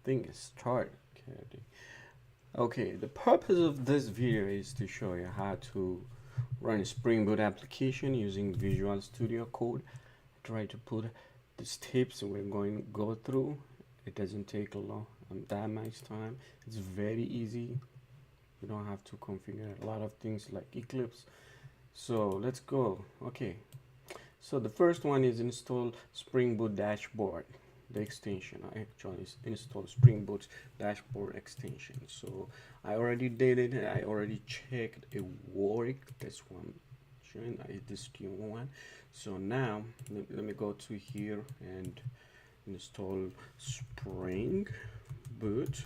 think it started. Okay, the purpose of this video is to show you how to run a Spring Boot application using Visual Studio Code. Try to put the steps we're going to go through. It doesn't take that much time. It's very easy. You don't have to configure a lot of things like Eclipse. So let's go. Okay, so the first one is install Spring Boot Dashboard. The extension, I actually installed Spring Boot Dashboard extension. So I already did it. I already checked it worked. This one, this new one. So now let me go to here and install Spring Boot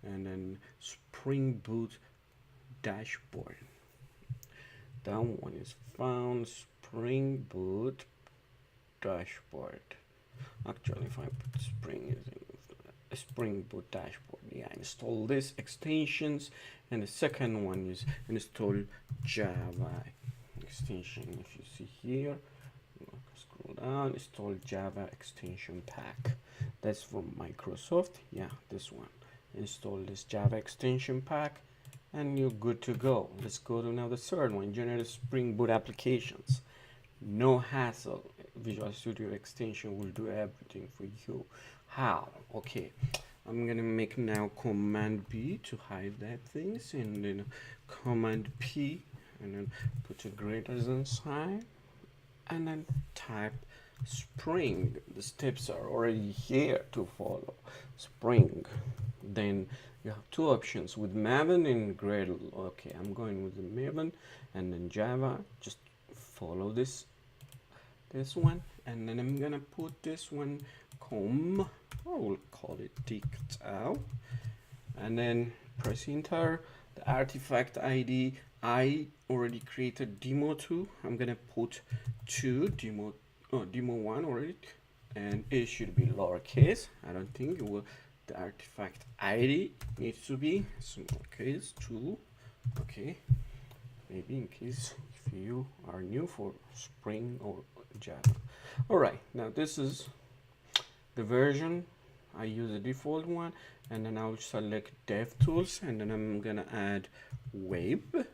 and then Spring Boot Dashboard. That one is found. Spring Boot Dashboard. Actually, if I put Spring Boot Dashboard, yeah, install this extensions, and the second one is install Java extension. If you see here, scroll down, install Java extension pack. That's from Microsoft. Yeah, this one. Install this Java extension pack, and you're good to go. Let's go to now the third one. Generate Spring Boot applications. No hassle. Visual Studio extension will do everything for you. How? Okay, I'm gonna make now Command B to hide that things, and then Command P, and then put a greater than sign, and then type Spring. The steps are already here to follow. Spring. Then you have two options with Maven and Gradle. Okay, I'm going with the Maven, and then Java. Just follow this one, and then I'm gonna put this one I will call it dictao, and then press enter. The artifact ID, I already created demo2. I'm gonna put demo 1 already, and it should be lowercase. I don't think it will. The artifact ID needs to be small case 2. Okay, maybe in case if you are new for Spring or Java. All right, now this is the version. I use the default one, and then I'll select DevTools, and then I'm gonna add web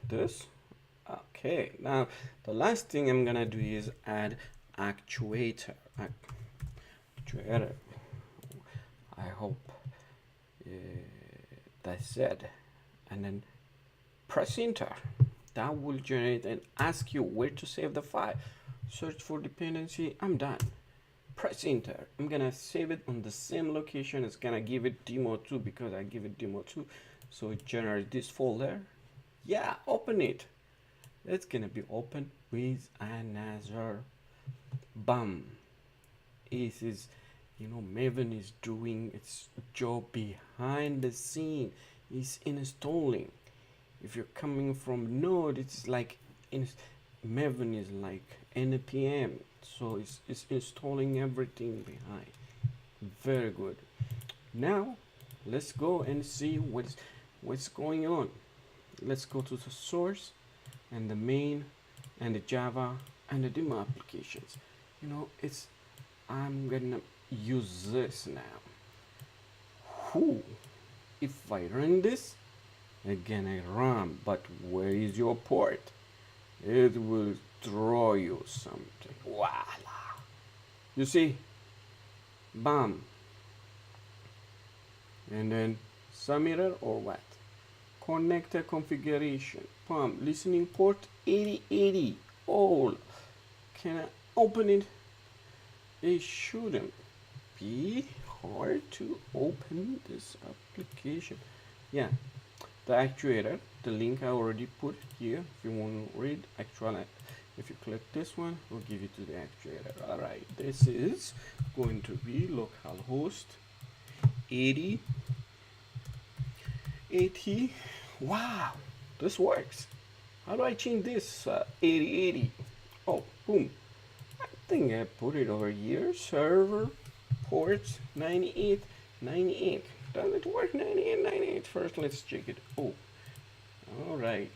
this. Okay, now the last thing I'm gonna do is add actuator. I hope that's it, and then press enter. That will generate and ask you where to save the file. Search for dependency. I'm done. Press enter. I'm gonna save it on the same location. It's gonna give it demo2 because I give it demo2, so it generates this folder. Yeah, open it. It's gonna be open with another. Bam. This is, Maven is doing its job behind the scene. It's installing. If you're coming from Node, it's like Maven is like npm, so it's installing everything behind. Very good. Now let's go and see what's going on. Let's go to the source and the main and the Java and the demo applications. I'm gonna use this now. If I run this again, I run, but where is your port? It will throw you something. Voila! You see? Bam! And then submitter or what? Connector configuration. Bam! Listening port 8080. Oh, can I open it? It shouldn't be hard to open this application. Yeah. The actuator, the link I already put here. If you want to read, actually, if you click this one, we'll give you to the actuator. All right, this is going to be localhost 80. Wow, this works. How do I change this 8080? Oh, boom. I think I put it over here. Server ports 9898. Does it work? 9898. First, let's check it. Oh, all right.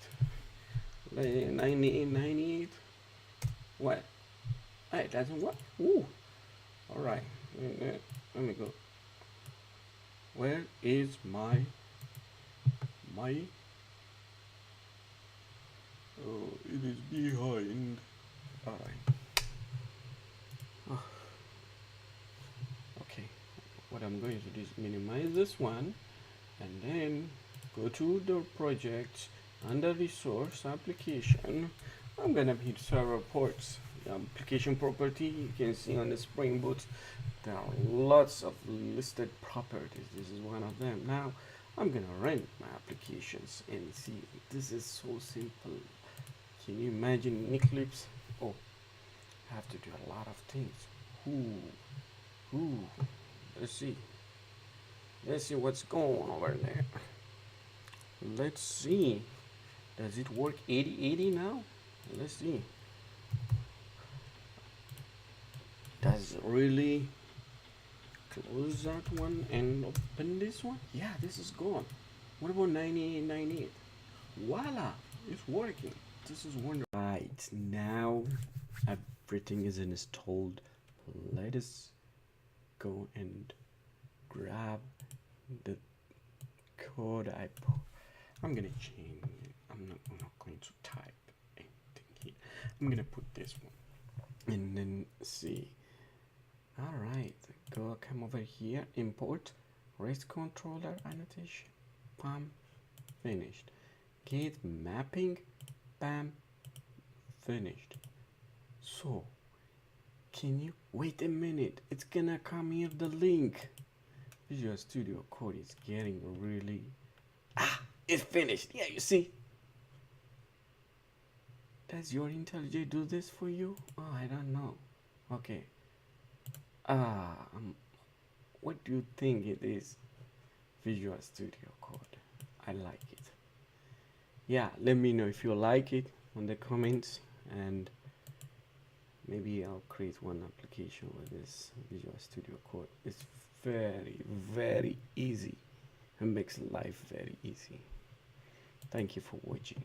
9898. What? It doesn't work. Ooh. All right. Let me go. Where is my oh, it is behind. Alright. Oh, okay. What I'm going to do is minimize this one and then go to the project under resource application. I'm gonna hit server ports. The application property you can see on the Spring Boot. There are lots of listed properties. This is one of them. Now I'm gonna run my applications and see. This is so simple. Can you imagine in Eclipse? Oh, I have to do a lot of things. Ooh. Let's see. Let's see what's going on over there. Let's see. Does it work 80/80 now? Let's see. Does it really close that one and open this one? Yeah, this is gone. What about 9898? Voila, it's working. This is wonderful. Right, now everything is installed. Let us go and grab the code I put. I'm gonna change. I'm not going to type anything here. I'm gonna put this one and then see. All right, come over here, import REST controller annotation, bam, finished. Get mapping, bam, finished. So can you wait a minute? It's gonna come here, the link. Visual Studio Code is getting really it's finished. Yeah, you see. Does your IntelliJ do this for you? Oh, I don't know. Okay. What do you think it is? Visual Studio Code. I like it. Yeah, let me know if you like it on the comments, and maybe I'll create one application with this Visual Studio Code. It's very easy and makes life very easy. Thank you for watching.